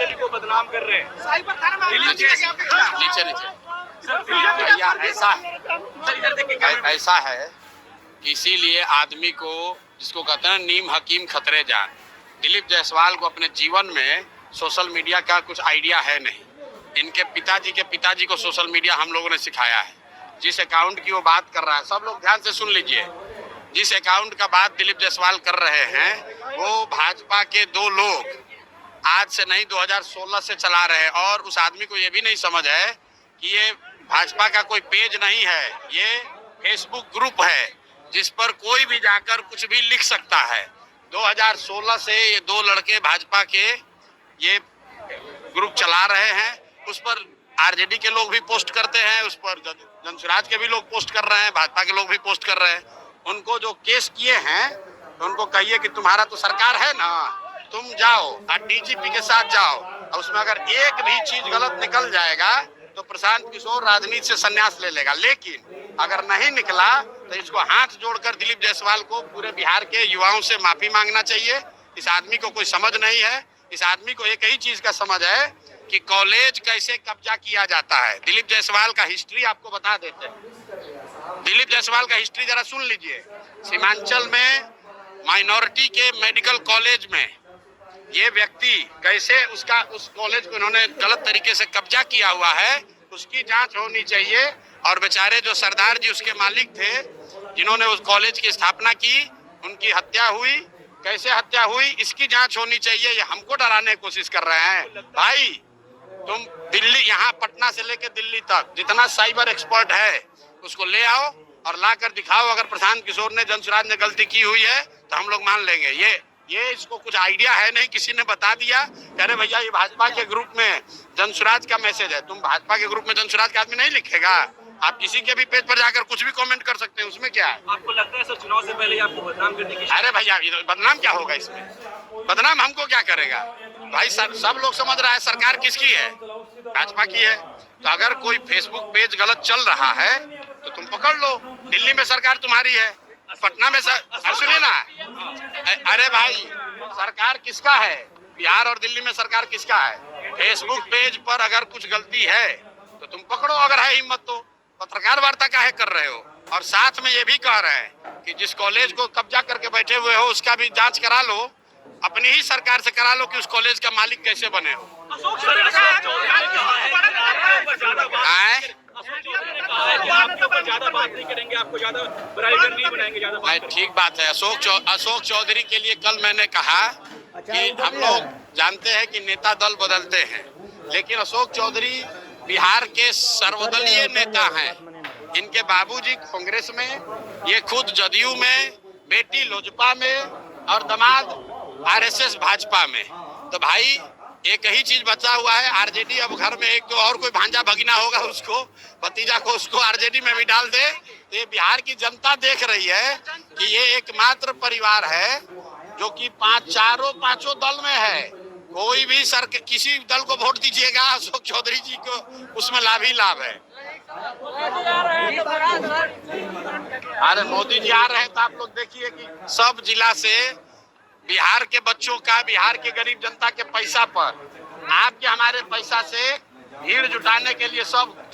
BJP को बदनाम कर रहे हैं। नीचे भैया ऐसा है कि इसीलिए आदमी को, जिसको कहते हैं नीम हकीम खतरे जान, दिलीप जायसवाल को अपने जीवन में सोशल मीडिया का कुछ आइडिया है नहीं। इनके पिताजी को सोशल मीडिया हम लोगों ने सिखाया है। जिस अकाउंट की वो बात कर रहा है, सब लोग ध्यान से सुन लीजिए, जिस अकाउंट का बात दिलीप जायसवाल कर रहे हैं वो भाजपा के 2 लोग आज से नहीं 2016 से चला रहे हैं। और उस आदमी को ये भी नहीं समझ है कि ये भाजपा का कोई पेज नहीं है, ये फेसबुक ग्रुप है जिस पर कोई भी जाकर कुछ भी लिख सकता है। 2016 से ये 2 लड़के भाजपा के ये ग्रुप चला रहे हैं। उस पर आरजेडी के लोग भी पोस्ट करते हैं, उस पर जनसुराज के भी लोग पोस्ट कर रहे हैं, भाजपा के लोग भी पोस्ट कर रहे हैं। उनको जो केस किए हैं तो उनको कहिए कि तुम्हारा तो सरकार है ना, तुम जाओ और डीजीपी के साथ जाओ, और उसमें अगर एक भी चीज गलत निकल जाएगा तो प्रशांत किशोर राजनीति से संन्यास ले लेगा। लेकिन अगर नहीं निकला तो इसको हाथ जोड़कर दिलीप जायसवाल को पूरे बिहार के युवाओं से माफी मांगना चाहिए। इस आदमी को कोई समझ नहीं है। इस आदमी को एक ही चीज का समझ है कि कॉलेज कैसे कब्जा किया जाता है। दिलीप जायसवाल का हिस्ट्री आपको बता देते हैं। दिलीप जायसवाल का हिस्ट्री जरा सुन लीजिए। सीमांचल में माइनॉरिटी के मेडिकल कॉलेज में ये व्यक्ति कैसे उस कॉलेज को इन्होंने गलत तरीके से कब्जा किया हुआ है, उसकी जांच होनी चाहिए। और बेचारे जो सरदार जी उसके मालिक थे, जिन्होंने उस कॉलेज की स्थापना की, उनकी हत्या हुई, कैसे हत्या हुई, इसकी जांच होनी चाहिए। ये हमको डराने की कोशिश कर रहे हैं। भाई तुम दिल्ली, यहाँ पटना से लेकर दिल्ली तक जितना साइबर एक्सपर्ट है उसको ले आओ और ला कर दिखाओ। अगर प्रशांत किशोर ने, जनसुराज ने गलती की हुई है तो हम लोग मान लेंगे। ये इसको कुछ आइडिया है नहीं, किसी ने बता दिया, कह रहे भैया ये भाजपा के ग्रुप में जनसुराज का मैसेज है। तुम भाजपा के ग्रुप में जनसुराज का आदमी नहीं लिखेगा। आप किसी के भी पेज पर जाकर कुछ भी कमेंट कर सकते हैं, उसमें क्या है। आपको लगता है सर चुनाव से पहले आपको बदनाम करने की? अरे भैया बदनाम क्या होगा इसमें? बदनाम हमको क्या करेगा भाई? सब लोग समझ रहा है सरकार किसकी है, भाजपा की है। तो अगर कोई फेसबुक पेज गलत चल रहा है तो तुम पकड़ लो। दिल्ली में सरकार तुम्हारी है, पटना में सुनिए ना। अरे भाई सरकार किसका है? बिहार और दिल्ली में सरकार किसका है? फेसबुक पेज पर अगर कुछ गलती है तो तुम पकड़ो, अगर है हिम्मत तो। पत्रकार वार्ता काहे कर रहे हो? और साथ में ये भी कह रहे हैं कि जिस कॉलेज को कब्जा करके बैठे हुए हो उसका भी जांच करा लो, अपनी ही सरकार से करा लो कि उस कॉलेज का मालिक कैसे बने हो। ठीक बात है। अशोक चौधरी के लिए कल मैंने कहा कि हम लोग जानते हैं कि नेता दल बदलते हैं, लेकिन अशोक चौधरी बिहार के सर्वदलीय नेता हैं। इनके बाबूजी कांग्रेस में, ये खुद जदयू में, बेटी लोजपा में और दामाद आरएसएस भाजपा में। तो भाई एक ही चीज बचा हुआ है, आरजेडी। अब घर में एक दो और कोई भांजा भगीना होगा, उसको भतीजा को उसको आरजेडी में भी डाल दे। तो ये बिहार की जनता देख रही है कि ये एकमात्र परिवार है जो कि पांचों दल में है। कोई भी किसी दल को वोट दीजिएगा, अशोक चौधरी जी को उसमें लाभ ही लाभ है। अरे मोदी जी आ रहे हैं तो आप लोग देखिए कि सब जिला से बिहार के बच्चों का, बिहार के गरीब जनता के पैसा पर, आपके हमारे पैसा से भीड़ जुटाने के लिए सब